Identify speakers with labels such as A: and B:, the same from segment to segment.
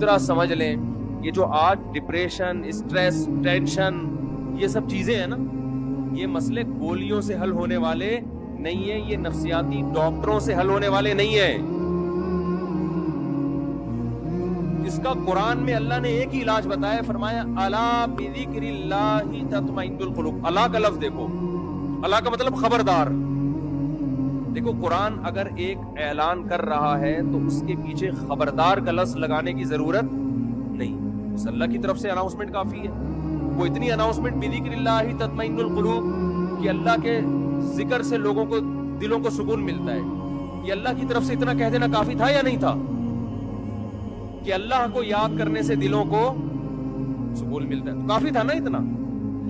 A: طرح سمجھ لیں یہ جو آج ڈپریشن، اسٹریس، ٹینشن، یہ سب چیزیں ہیں نا، یہ مسئلے گولیوں سے حل ہونے والے نہیں ہیں، یہ نفسیاتی ڈاکٹروں سے حل ہونے والے نہیں ہیں. اس کا قرآن میں اللہ نے ایک ہی علاج بتایا، فرمایا الا بذکر اللہ تطمئن القلوب. اللہ کا لفظ دیکھو، اللہ کا مطلب خبردار. دیکھو قرآن اگر ایک اعلان کر رہا ہے تو اس کے پیچھے خبردار کا لفظ لگانے کی ضرورت نہیں، بس اللہ کی طرف سے اناؤنسمنٹ کافی ہے. وہ اتنی اناؤنسمنٹ بذکر اللہ تطمئن القلوب کہ اللہ کے ذکر سے لوگوں کو دلوں کو سکون ملتا ہے، یہ اللہ کی طرف سے اتنا کہہ دینا کافی تھا یا نہیں تھا کہ اللہ کو یاد کرنے سے دلوں کو سکون ملتا ہے؟ تو کافی تھا نا اتنا.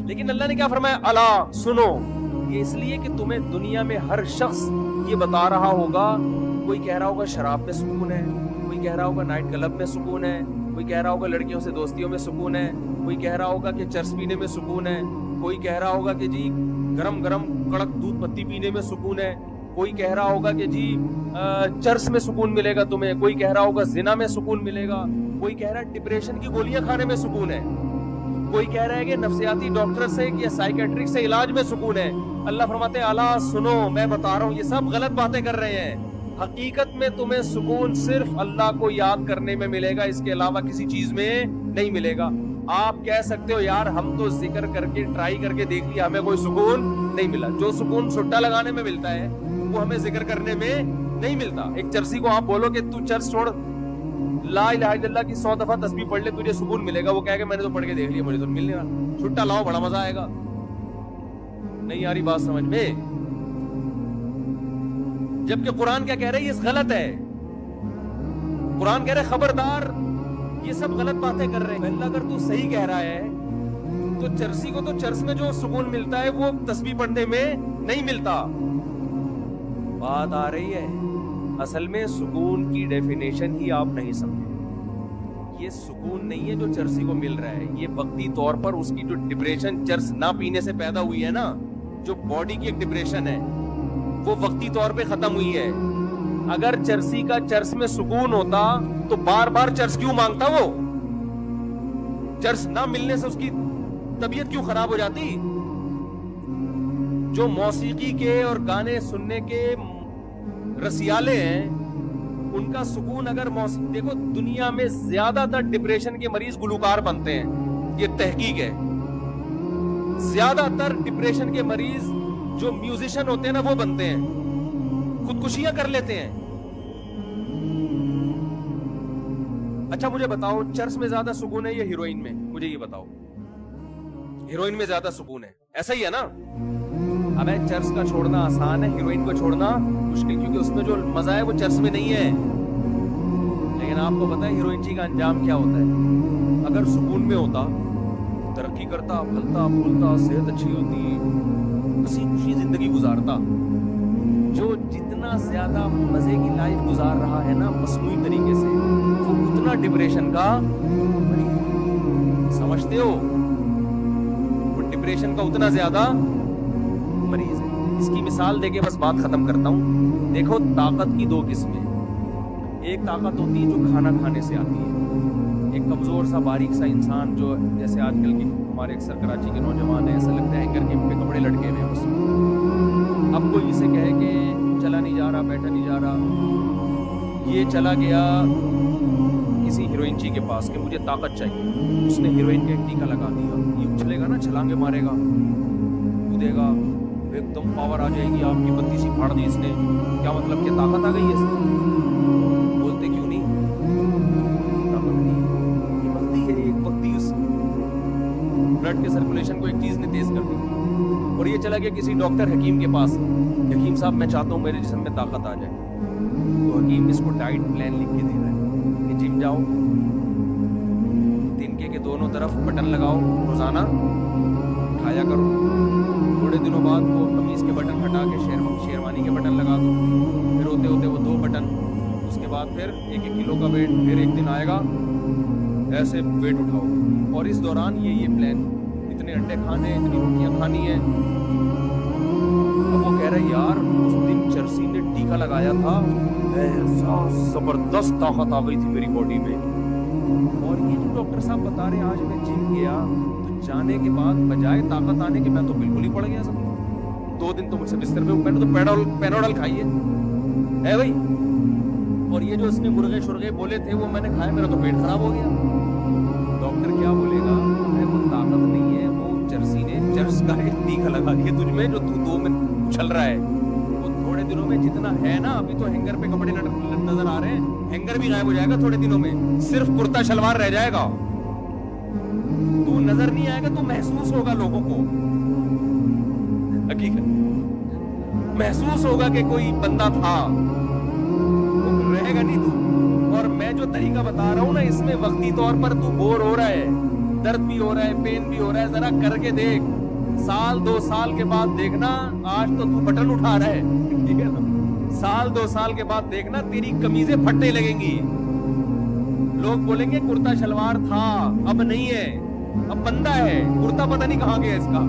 A: لیکن اللہ نے کیا فرمایا؟ الا سنو. یہ اس لیے کہ تمہیں دنیا میں ہر شخص یہ بتا رہا ہوگا، کوئی کہہ رہا ہوگا شراب میں سکون ہے، کوئی کہہ رہا ہوگا نائٹ کلب میں سکون ہے، کوئی کہہ رہا ہوگا لڑکیوں سے دوستیوں میں سکون ہے، کوئی کہہ رہا ہوگا کہ چرس پینے میں سکون ہے، کوئی کہہ رہا ہوگا کہ جی گرم گرم کڑک دودھ پتی پینے میں سکون ہے، کوئی کہہ رہا ہوگا کہ جی چرس میں سکون ملے گا تمہیں، کوئی کہہ رہا ہوگا زنا میں سکون ملے گا، کوئی کہہ رہا ہے ڈپریشن کی گولیاں کھانے میں سکون ہے، کوئی کہہ رہا ہے کہ نفسیاتی ڈاکٹر سے یا سائیکیٹرک سے علاج میں سکون ہے. اللہ فرماتے ہیں الا سنو، میں بتا رہا ہوں یہ سب غلط باتیں کر رہے ہیں. حقیقت میں تمہیں سکون صرف اللہ کو یاد کرنے میں ملے گا، اس کے علاوہ کسی چیز میں نہیں ملے گا. آپ کہہ سکتے ہو یار ہم تو ذکر کر کے ٹرائی کر کے دیکھ لیا، ہمیں کوئی سکون نہیں ملا. جو سکون سٹا لگانے میں ملتا ہے وہ ہمیں ذکر کرنے میں نہیں ملتا. ایک چرسی کو آپ بولو کہ تو چرس چھوڑ، لا الہ الا اللہ کی 100 دفعہ تسبیح پڑھ لے، تجھے سکون ملے گا. وہ کہے گا میں نے تو پڑھ کے دیکھ لیا، مجھے تو مل نہیں رہا. چھٹا لاؤ، بڑا مزہ آئے گا. نہیں آ رہی بات سمجھ میں؟ جبکہ قرآن کیا کہہ رہے ہیں؟ یہ غلط ہے. قرآن کہہ رہے خبردار، یہ سب غلط باتیں کر رہے ہیں. اللہ اگر تو صحیح کہہ رہا ہے تو چرسی کو تو چرس میں جو سکون ملتا ہے وہ تسبیح پڑھنے میں نہیں ملتا. بات آ رہی ہے؟ اصل میں سکون کی ڈیفینیشن ہی آپ نہیں سمجھے. یہ سکون نہیں ہے جو چرسی کو مل رہا ہے، یہ وقتی طور پر اس کی جو ڈپریشن چرس نہ پینے سے پیدا ہوئی ہے نا، جو باڈی کی ایک ڈپریشن ہے، وہ وقتی طور پہ ختم ہوئی ہے. اگر چرسی کا چرس میں سکون ہوتا تو بار بار چرس کیوں مانگتا؟ وہ چرس نہ ملنے سے اس کی طبیعت کیوں خراب ہو جاتی؟ جو موسیقی کے اور گانے سننے کے رسیالے ہیں ان کا سکون اگر دیکھو دنیا میں زیادہ تر ڈپریشن کے مریض گلوکار بنتے ہیں، یہ تحقیق ہے. زیادہ تر ڈپریشن کے مریض جو میوزیشن ہوتے ہیں نا وہ بنتے ہیں، خودکشیاں کر لیتے ہیں. اچھا مجھے بتاؤ چرس میں زیادہ سکون ہے یا ہیروئن میں؟ مجھے یہ بتاؤ. ہیروئن میں زیادہ سکون ہے، ایسا ہی ہے نا؟ اب چرس کا چھوڑنا آسان ہے، ہیروئن کو چھوڑنا مشکل، کیونکہ اس میں جو مزہ ہے وہ چرس میں نہیں ہے. لیکن آپ کو پتا ہے ہیروئن جی کا انجام کیا ہوتا ہے؟ اگر سکون میں ہوتا، ترقی کرتا، پھلتا پھولتا، صحت اچھی ہوتی، ہنسی خوشی زندگی گزارتا. جو جتنا زیادہ مزے کی لائف گزار رہا ہے نا مصنوعی طریقے سے، وہ اتنا ڈپریشن کا سمجھتے ہو؟ وہ ڈپریشن کا اتنا زیادہ مریض ہے. اس کی مثال دے کے بس بات ختم کرتا ہوں. دیکھو طاقت کی دو قسمیں، ایک طاقت ہوتی ہے جو کھانا کھانے سے آتی ہے. ایک کمزور سا باریک سا انسان جو جیسے آج کل کی ہمارے اکثر کراچی کے نوجوان ہیں، ایسا لگتا ہے ہینگر کے پہ کپڑے لٹکے ہوئے ہیں بس. اب کوئی اسے کہے کہ چلا نہیں جا رہا، بیٹھا نہیں جا رہا، یہ چلا گیا کسی ہیروئن جی کے پاس کہ مجھے طاقت چاہیے. اس نے ہیروئن کا ایک ٹیکا لگا دیا، یہ اچھلے گا نا، چھلانگے مارے گا، کودے گا، ایک دم پاور آ جائے گی، آپ کی بتی سی پھاڑ دی اس نے. کیا مطلب کہ طاقت آ گئی ہے اس میں؟ بولتے کیوں نہیں؟ طاقت نہیں، یہ وقتی ہے، ایک وقتی اس بلڈ کے سرکولیشن کو ایک چیز نے تیز کر دی. اور یہ چلا گیا کسی ڈاکٹر حکیم کے پاس، حکیم صاحب میں چاہتا ہوں میرے جسم میں طاقت آ جائے. تو حکیم اس کو ڈائٹ پلان لکھ کے دے رہا ہے کہ جم جاؤ، تنکے کے دونوں طرف بٹن لگاؤ، روزانہ کھایا کرو. تھوڑے دنوں بعد وہ قمیض کے بٹن ہٹا کے شیروانی کے بٹن لگا دو، پھر ہوتے ہوتے وہ 2 بٹن، اس کے بعد پھر 1-1 کلو کا ویٹ. پھر ایک دن آئے گا ایسے ویٹ اٹھاؤ، اور اس دوران یہ پلان، اتنے انڈے کھانے، اتنی روٹیاں کھانی ہیں. اب وہ کہہ رہے یار اس دن چرسی نے ٹیکا لگایا تھا، ایسا زبردست طاقت آ گئی تھی میری باڈی میں، اور یہ جو ڈاکٹر صاحب بتا رہے ہیں آج میں جم گیا تو جانے کے بعد بجائے طاقت آنے کے میں تو بالکل ہی پڑ گیا سب 2 دن تو مجھ سے بستر پہ میں نے تو پینوڈل کھائی ہے بھائی. اور یہ جو اس نے مرغے شرغے بولے تھے وہ میں نے کھائے, میرا تو پیٹ خراب ہو گیا. ڈاکٹر کیا بولے گا, وہ طاقت نہیں ہے, وہ جرسی نے چرس کا ایک ٹیکا لگا دیا تجھ میں جو تو 2 میں چل رہا ہے. وہ تھوڑے دنوں میں جتنا ہے نا, ابھی تو ہینگر پہ کپڑے نظر آ رہے ہیں, ہینگر بھی غائب ہو جائے گا تھوڑے دنوں میں, صرف کرتا شلوار رہ جائے گا. تو نظر نہیں آئے گا, تو محسوس ہوگا لوگوں کو, حقیقت محسوس ہوگا کہ کوئی بندہ تھا, رہے گا نہیں تو. اور میں جو طریقہ بتا رہا ہوں نا, اس میں وقتی طور پر تو بور ہو رہا ہے, درد بھی ہو رہا ہے, پین بھی ہو رہا ہے, ذرا کر کے دیکھ. 1-2 سال کے بعد دیکھنا, آج تو بٹن اٹھا رہا ہے, ٹھیک ہے نا, 1-2 سال کے بعد دیکھنا تیری قمیضیں پھٹنے لگیں گی. لوگ بولیں گے کرتا شلوار تھا, اب نہیں ہے, اب بندہ ہے, کرتا پتہ نہیں کہاں گیا اس کا.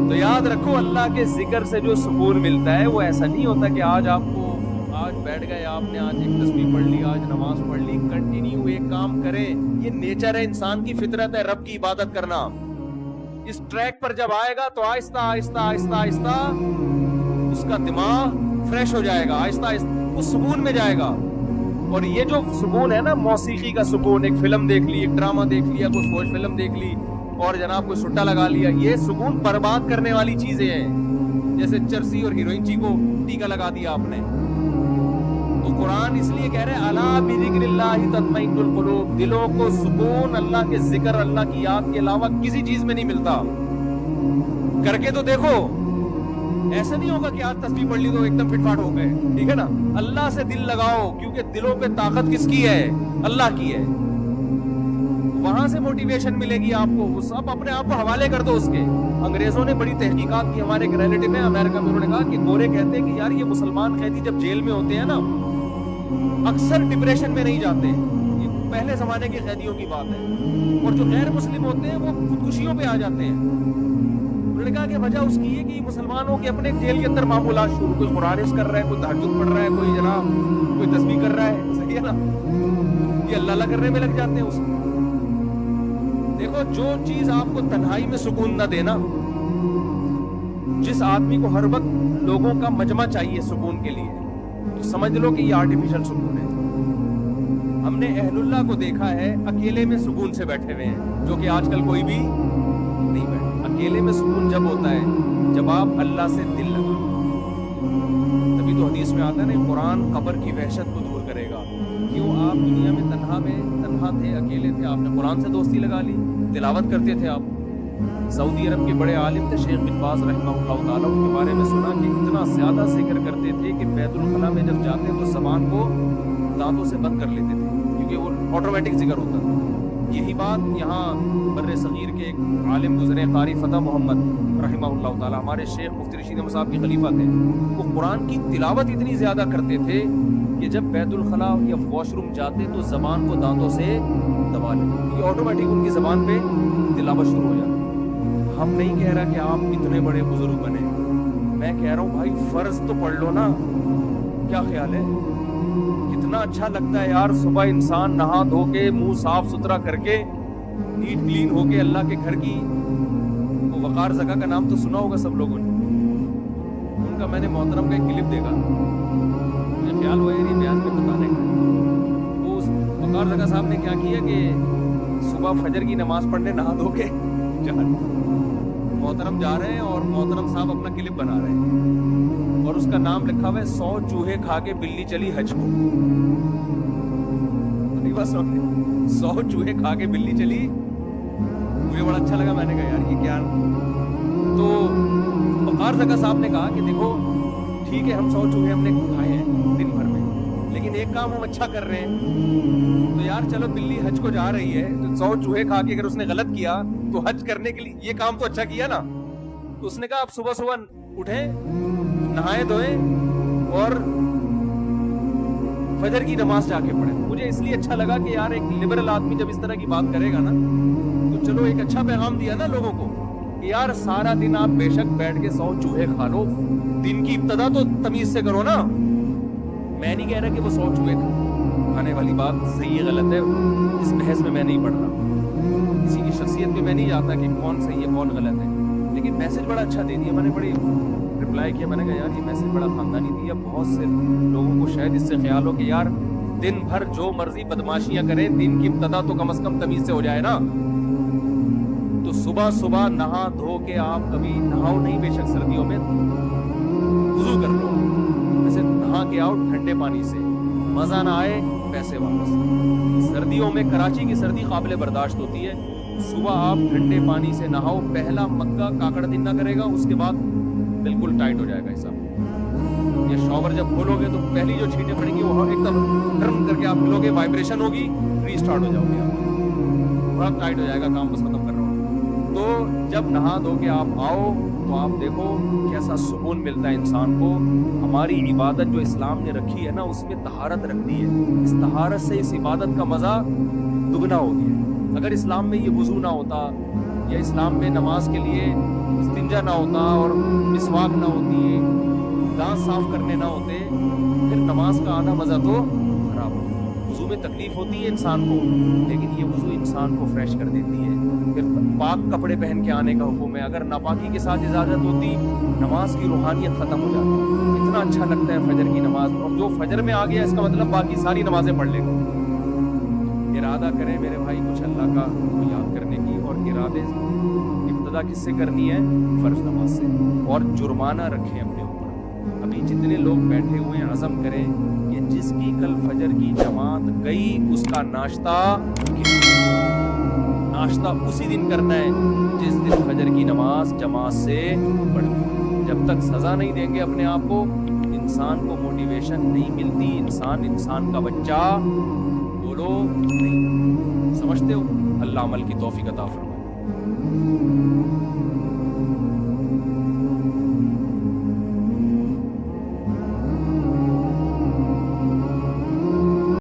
A: تو یاد رکھو, اللہ کے ذکر سے جو سکون ملتا ہے وہ ایسا نہیں ہوتا کہ آج آپ کو, آج بیٹھ گئے آپ نے, آج ایک تسبیح پڑھ لی, آج نماز پڑھ لی, کنٹینیو ایک کام کریں. یہ نیچر ہے, انسان کی فطرت ہے رب کی عبادت کرنا. اس ٹریک پر جب آئے گا تو آہستہ آہستہ آہستہ آہستہ اس کا دماغ فریش ہو جائے گا, آہستہ آہستہ وہ سکون میں جائے گا. اور یہ جو سکون ہے نا, موسیقی کا سکون, ایک فلم دیکھ لی, ایک ڈرامہ دیکھ لیا, کوئی فوج فلم دیکھ لی, اور جناب کوئی سٹا لگا لیا, یہ سکون برباد کرنے والی چیزیں ہیں. جیسے چرسی اور ہیروئن چی کو ٹیکا لگا دیا آپ نے. تو قرآن اس لیے کہہ رہے الا بذکر اللہ تطمئن القلوب, دلوں کو سکون اللہ کے ذکر, اللہ کی یاد کے علاوہ کسی چیز میں نہیں ملتا. کر کے تو دیکھو, ایسا نہیں ہوگا کہ آج تسبیح پڑھ لی تو ایک دم فٹ فاٹ ہو گئے, ٹھیک ہے نا. اللہ سے دل لگاؤ, کیونکہ دلوں پہ طاقت کس کی ہے, اللہ کی ہے. وہاں سے موٹیویشن ملے گی آپ کو, وہ سب اپنے آپ کو حوالے کر دو اس کے. انگریزوں نے بڑی تحقیقات کی, ہمارے ایک ریلیٹیو ہے امریکہ میں, انہوں نے کہا کہ گورے کہتے ہیں کہ یار یہ مسلمان قیدی جب جیل میں ہوتے ہیں نا, اکثر ڈپریشن میں نہیں جاتے. یہ پہلے زمانے کے قیدیوں کی بات ہے. اور جو غیر مسلم ہوتے ہیں وہ خودکشیوں پہ آ جاتے ہیں. انہوں نے کہا کہ وجہ اس کی ہے کہ مسلمانوں کے اپنے جیل کے اندر معمولات شروع, کوئی قرآن حفظ کر رہا ہے, کوئی تہجد پڑھ رہا ہے, کوئی جناب کوئی تسبیح کر رہا ہے, صحیح ہے نا, یہ اللہ اللہ کرنے میں لگ جاتے ہیں اس میں. دیکھو, جو چیز آپ کو تنہائی میں سکون نہ دینا, جس آدمی کو ہر وقت لوگوں کا مجمع چاہیے سکون کے لیے, تو سمجھ لو کہ یہ آرٹیفیشل سکون ہے. ہم نے اہل اللہ کو دیکھا ہے اکیلے میں سکون سے بیٹھے ہوئے ہیں, جو کہ آج کل کوئی بھی نہیں بیٹھا. اکیلے میں سکون جب ہوتا ہے جب آپ اللہ سے دل لگا. تبھی تو حدیث میں آتا ہے نا, قرآن قبر کی وحشت کو دور کرے گا. کیوں, آپ دنیا میں تنہا تھے, اکیلے تھے, آپ نے قرآن سے دوستی لگا لی, تلاوت کرتے تھے آپ. سعودی عرب کے بڑے عالم تھے شیخ بن باز رحمہ اللہ تعالیٰ, ان کے بارے میں سنا کہ اتنا زیادہ ذکر کرتے تھے کہ بیت الخلاء میں جب جاتے تو زبان کو دانتوں سے بند کر لیتے تھے, کیونکہ وہ آٹومیٹک ذکر ہوتا تھا. یہی بات یہاں بر صغیر کے ایک عالم گزرے, قاری فتح محمد رحمہ اللہ تعالیٰ, ہمارے شیخ مفتی رشید احمد صاحب کے خلیفہ تھے. وہ قرآن کی تلاوت اتنی زیادہ کرتے تھے کہ جب بیت الخلاء یا واش روم جاتے تو زبان کو دانتوں سے دبا لیتے, کیونکہ آٹومیٹک ان کی زبان پہ تلاوت شروع ہو جاتی. ہم نہیں کہہ رہا کہ آپ اتنے بڑے بزرگ بنے, میں کہہ رہا ہوں بھائی فرض تو پڑھ لو نا. کیا خیال ہے, کتنا اچھا لگتا ہے یار, صبح انسان نہا دھو کے, منہ صاف ستھرا کر کے, نیٹ کلین ہو کے, اللہ کے گھر کی, وہ وقار زکا کا نام تو سنا ہوگا سب لوگوں نے, ان کا میں نے محترم کا ایک کلپ دیکھا, مجھے خیال ہوا یہ بیان میں بتانے کا. وہ وقار زکا صاحب نے کیا کیا کہ صبح فجر کی نماز پڑھنے نہا دھو کے محترم جا رہے ہیں, اور محترم صاحب اپنا کلپ بنا رہے ہیں, اور اس کا نام لکھا ہوا ہے 100 چوہے کھا کے بلی چلی حج کو. 100 چوہے کھا کے بلی چلی, مجھے بڑا اچھا لگا, میں نے کہا یار یہ کیا. تو وقار زکا صاحب نے کہا کہ دیکھو ٹھیک ہے, ہم 100 چوہے ہم نے کھائے ہیں دن بھر میں, لیکن ایک کام ہم اچھا کر رہے ہیں, تو یار چلو بلی حج کو جا رہی ہے, تو 100 چوہے کھا کے اگر اس نے غلط کیا تو حج کرنے کے لیے یہ کام تو اچھا کیا نا. تو اس نے کہا آپ صبح صبح اٹھیں, نہائے دھوئیں, اور فجر کی نماز جا کے پڑھیں. مجھے اس لیے اچھا لگا کہ یار ایک لبرل آدمی جب اس طرح کی بات کرے گا نا, تو چلو ایک اچھا پیغام دیا نا لوگوں کو کہ یار سارا دن آپ بے شک بیٹھ کے 100 چوہے کھا لو, دن کی ابتدا تو تمیز سے کرو نا. میں نہیں کہہ رہا کہ وہ 100 چوہے اٹھانے والی بات صحیح ہے غلط ہے اس بحث میں میں نہیں پڑھ رہا، کسی کی شخصیت میں میں نہیں جاتا کہ کون صحیح ہے کون غلط ہے، لیکن میسج بڑا اچھا دے دیا، میں نے بڑی رپلائی کیا، میں نے کہا یار یہ میسج بڑا خاندانی دیا، بہت سے لوگوں کو شاید اس سے خیال ہو کہ یار دن بھر جو مرضی بدماشیاں کریں، دن کی ابتدا تو کم از کم تمیز سے ہو جائے نا، تو صبح صبح نہا دھو کے آپ کبھی نہاؤ نہیں، بے شک سردیوں میں وضو کر لو، ویسے نہا کے آؤ ٹھنڈے پانی سے، مزہ نہ آئے پیسے واپس۔ سردیوں میں کراچی کی سردی قابل برداشت ہوتی ہے، صبح آپ ٹھنڈے پانی سے نہاؤ، پہلا مکہ کاکڑ دن نہ کرے گا، اس کے بعد بالکل ٹائٹ ہو جائے گا حساب۔ یہ شاور جب کھولو گے تو پہلی جو چھینٹیں پڑیں گی وہ ایک دم ڈرم کر کے آپ کھولو گے، وائبریشن ہوگی، ری اسٹارٹ ہو جاؤ گے آپ، بڑا ٹائٹ ہو جائے گا کام، بس ختم کر رہا ہوں۔ تو جب نہا دھو کے آپ آؤ تو آپ دیکھو کیسا سکون ملتا ہے انسان کو۔ ہماری عبادت جو اسلام نے رکھی ہے نا، اس میں طہارت رکھ دی ہے، اس طہارت سے اس عبادت کا مزہ دگنا ہو گیا۔ اگر اسلام میں یہ وضو نہ ہوتا، یا اسلام میں نماز کے لیے استنجا نہ ہوتا اور مسواک نہ ہوتی، دانت صاف کرنے نہ ہوتے، پھر نماز کا آدھا مزہ تو خراب ہو۔ وضو میں تکلیف ہوتی ہے انسان کو، لیکن یہ وضو انسان کو فریش کر دیتی ہے۔ پھر پاک کپڑے پہن کے آنے کا حکم ہے، اگر ناپاکی کے ساتھ اجازت ہوتی، نماز کی روحانیت ختم ہو جاتی۔ اتنا اچھا لگتا ہے فجر کی نماز، اور جو فجر میں آ گیا اس کا مطلب باقی ساری نمازیں پڑھ لے گا۔ ارادہ کریں میرے بھائی کچھ اللہ کا یاد کرنے کی، اور ارادے ابتدا کس سے کرنی ہے؟ فرض نماز سے، اور جرمانہ رکھیں اپنے اوپر۔ ابھی جتنے لوگ بیٹھے ہوئے ہیں عزم کریں کہ جس کی کل فجر کی جماعت گئی اس کا ناشتہ اسی دن کرنا ہے جس دن فجر کی نماز جماعت سے پڑھتی۔ جب تک سزا نہیں دیں گے اپنے آپ کو، انسان کو موٹیویشن نہیں ملتی، انسان کا بچہ بولو نہیں۔ سمجھتے ہو؟ اللہ عمل کی توفیق عطا فرمائے۔